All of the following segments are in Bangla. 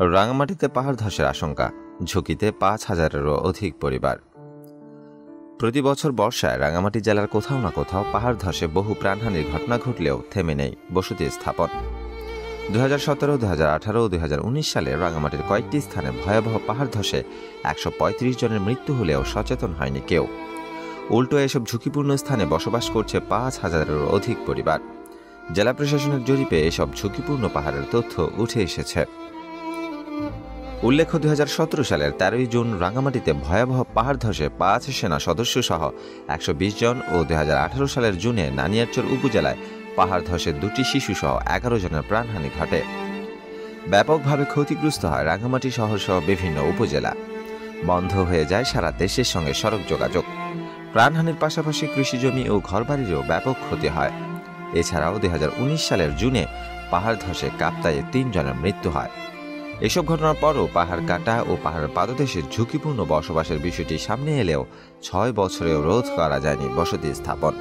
রাঙামাটিতে পাহাড় ধসের আশঙ্কা, ঝুঁকিতে ৫,০০০-এরও অধিক পরিবার। প্রতি বছর বর্ষায় রাঙামাটি জেলার কোথাও না কোথাও পাহাড় ধসে বহু প্রাণহানির ঘটনা ঘটলেও থেমে নেই বসতি স্থাপন। ২০১৭, ২০১৮ ও ২০১৯ সালে রাঙামাটির কয়েকটি স্থানে ভয়াবহ পাহাড় ধসে ১৩৫ জনের মৃত্যু হলেও সচেতন হয়নি কেউ। উল্টো এসব ঝুঁকিপূর্ণ স্থানে বসবাস করছে ৫,০০০-এরও অধিক পরিবার। জেলা প্রশাসনের জরিপে এসব ঝুঁকিপূর্ণ পাহাড়ের তথ্য উঠে এসেছে। উল্লেখ্য, ২০১৭ সালের ১৩ জুন রাঙামাটিতে ভয়াবহ পাহাড় ধসে ৫ সেনা সদস্য সহ ১২০ জন ও ২০১৮ সালের জুনে নানিয়ারচর উপজেলায় পাহাড় ধসে ২টি শিশু সহ ১১ জনের প্রাণহানি ঘটে। ব্যাপকভাবে ক্ষতিগ্রস্ত হয় রাঙামাটি শহর সহ বিভিন্ন উপজেলা। বন্ধ হয়ে যায় সারা দেশের সঙ্গে সড়ক যোগাযোগ। প্রাণহানির পাশাপাশি কৃষিজমি ও ঘরবাড়িরও ব্যাপক ক্ষতি হয়। এছাড়াও ২০১৯ সালের জুনে পাহাড় ধসে কাপ্তাইয়ে ৩ জনের মৃত্যু হয়। এসব ঘটনার পরও পাহাড় কাটা ও পাহাড়ের পাদদেশে ঝুঁকিপূর্ণ বসবাসের বিষয়টি সামনে এলেও ৬ বছরেও রোধ করা যায়নি বসতি স্থাপন।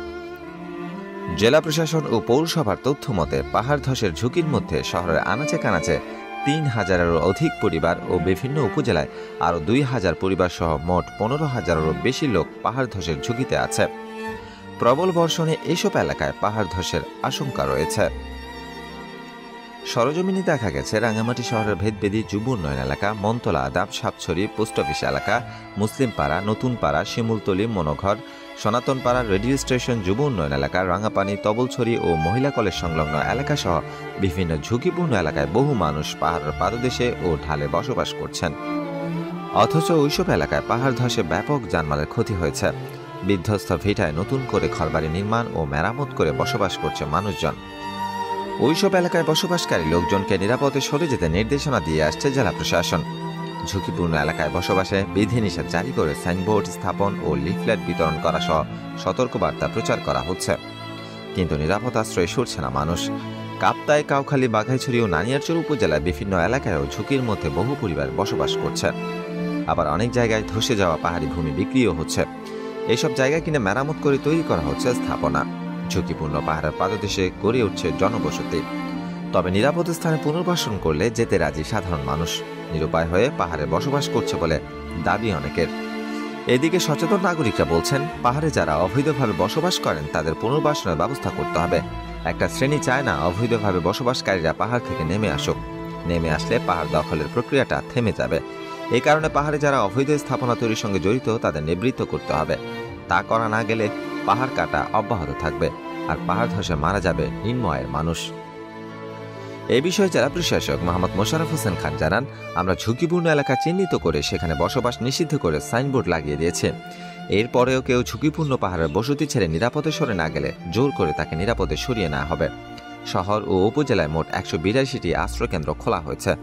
জেলা প্রশাসন ও পৌরসভার তথ্য মতে পাহাড় ধসের ঝুঁকির মধ্যে শহরের আনাচে কানাচে ৩,০০০-এরও অধিক পরিবার ও বিভিন্ন উপজেলায় আরও ২,০০০ পরিবার সহ মোট ১৫,০০০-এরও বেশি লোক পাহাড় ধসের ঝুঁকিতে আছে। প্রবল বর্ষণে এসব এলাকায় পাহাড় ধসের আশঙ্কা রয়েছে। সরজমিনে দেখা গেছে রাঙামাটি শহরের ভেদবেদি যুব উন্নয়ন এলাকা, মন্তলা, দাবসাপছড়ি, পোস্ট অফিস এলাকা, মুসলিমপাড়া, নতুনপাড়া, শিমুলতলি, মনোঘর, সনাতনপাড়া, রেডিও স্টেশন, যুব উন্নয়ন এলাকা, রাঙাপানি, তবলছড়ি ও মহিলা কলেজ সংলগ্ন এলাকা সহ বিভিন্ন ঝুঁকিপূর্ণ এলাকায় বহু মানুষ পাহাড়ের পাদদেশে ও ঢালে বসবাস করছেন। অথচ ওইসব এলাকায় পাহাড় ধসে ব্যাপক জানমালের ক্ষতি হয়েছে। বিধ্বস্ত ভিটায় নতুন করে ঘরবাড়ি নির্মাণ ও মেরামত করে বসবাস করছে মানুষজন। ওইসব এলাকায় বসবাসকারী লোকজনকে নিরাপদে সরে যেতে নির্দেশনা দিয়ে আসছে জেলা প্রশাসন। ঝুঁকিপূর্ণ এলাকায় বসবাসে বিধিনিষেধ জারি করে সাইনবোর্ড স্থাপন ও লিফলেট বিতরণ করা সহ সতর্কবার্তা প্রচার করা হচ্ছে। কিন্তু নিরাপদ আশ্রয়ে সরছে না মানুষ। কাপ্তাই, কাউখালী, বাঘাইছড়ি ও নানিয়ারচর উপজেলার বিভিন্ন এলাকায়ও ঝুঁকির মধ্যে বহু পরিবার বসবাস করছে। আবার অনেক জায়গায় ধসে যাওয়া পাহাড়ি ভূমি বিক্রিও হচ্ছে। এইসব জায়গা কিনে মেরামত করে তৈরি করা হচ্ছে স্থাপনা। ঝুঁকিপূর্ণ পাহাড়ের পাদদেশে গড়ে উঠছে জনবসতি। তবে নিরাপদ স্থানে পুনর্বাসন করলে যেতে রাজি সাধারণ মানুষ। নিরুপায় হয়ে পাহাড়ে বসবাস করছে বলে দাবি অনেকের। এদিকে সচেতন নাগরিকরা বলছেন, পাহাড়ে যারা অবৈধভাবে বসবাস করেন তাদের পুনর্বাসনের ব্যবস্থা করতে হবে। একটা শ্রেণী চায় না অবৈধভাবে বসবাসকারীরা পাহাড় থেকে নেমে আসুক। নেমে আসলে পাহাড় দখলের প্রক্রিয়াটা থেমে যাবে। এই কারণে পাহাড়ে যারা অবৈধ স্থাপনা তৈরির সঙ্গে জড়িত তাদের নিবৃত্ত করতে হবে। তা করা না গেলে পাহাড় কাটা অব্যাহত থাকবে আর পাহাড় ধসে মারা যাবে নিম্নআয়ের মানুষ। এ বিষয়ে জেলা প্রশাসক মোহাম্মদ মোশাররফ হোসেন খান জানান, আমরা ঝুঁকিপূর্ণ এলাকা চিহ্নিত করে সেখানে বসবাস নিষিদ্ধ করে সাইনবোর্ড লাগিয়ে দিয়েছে। এরপরেও কেউ ঝুঁকিপূর্ণ পাহাড়ের বসতি ছেড়ে নিরাপদে সরে না গেলে জোর করে তাকে নিরাপদে সরিয়ে নেওয়া হবে। শহর ও উপজেলায় মোট ১৮২টি আশ্রয়কেন্দ্র খোলা হয়েছে।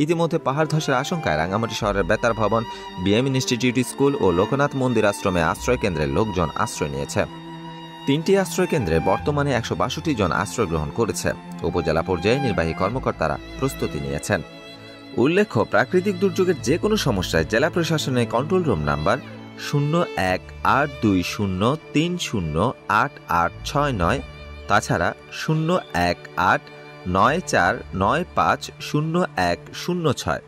ইতিমধ্যে পাহাড় ধসের আশঙ্কায় রাঙামাটি শহরের বেতার ভবন, বিএম ইনস্টিটিউট স্কুল ও লোকনাথ মন্দির আশ্রমে আশ্রয়কেন্দ্রের লোকজন আশ্রয় নিয়েছে। ৩টি আশ্রয়কেন্দ্রে বর্তমানে ১৬২ জন আশ্রয় গ্রহণ করেছে। উপজেলা পর্যায়ে নির্বাহী কর্মকর্তারা প্রস্তুতি নিয়েছেন। উল্লেখ্য, প্রাকৃতিক দুর্যোগের যে কোনো সমস্যায় জেলা প্রশাসনের কন্ট্রোল রুম নাম্বার 0182030886, তাছাড়া 018949501006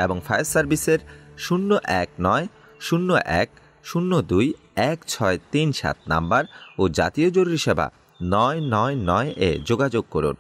এবং ফায়ার সার্ভিসের 019010216337 নাম্বার ও জাতীয় জরুরি সেবা ৯৯৯ এ যোগাযোগ করুন।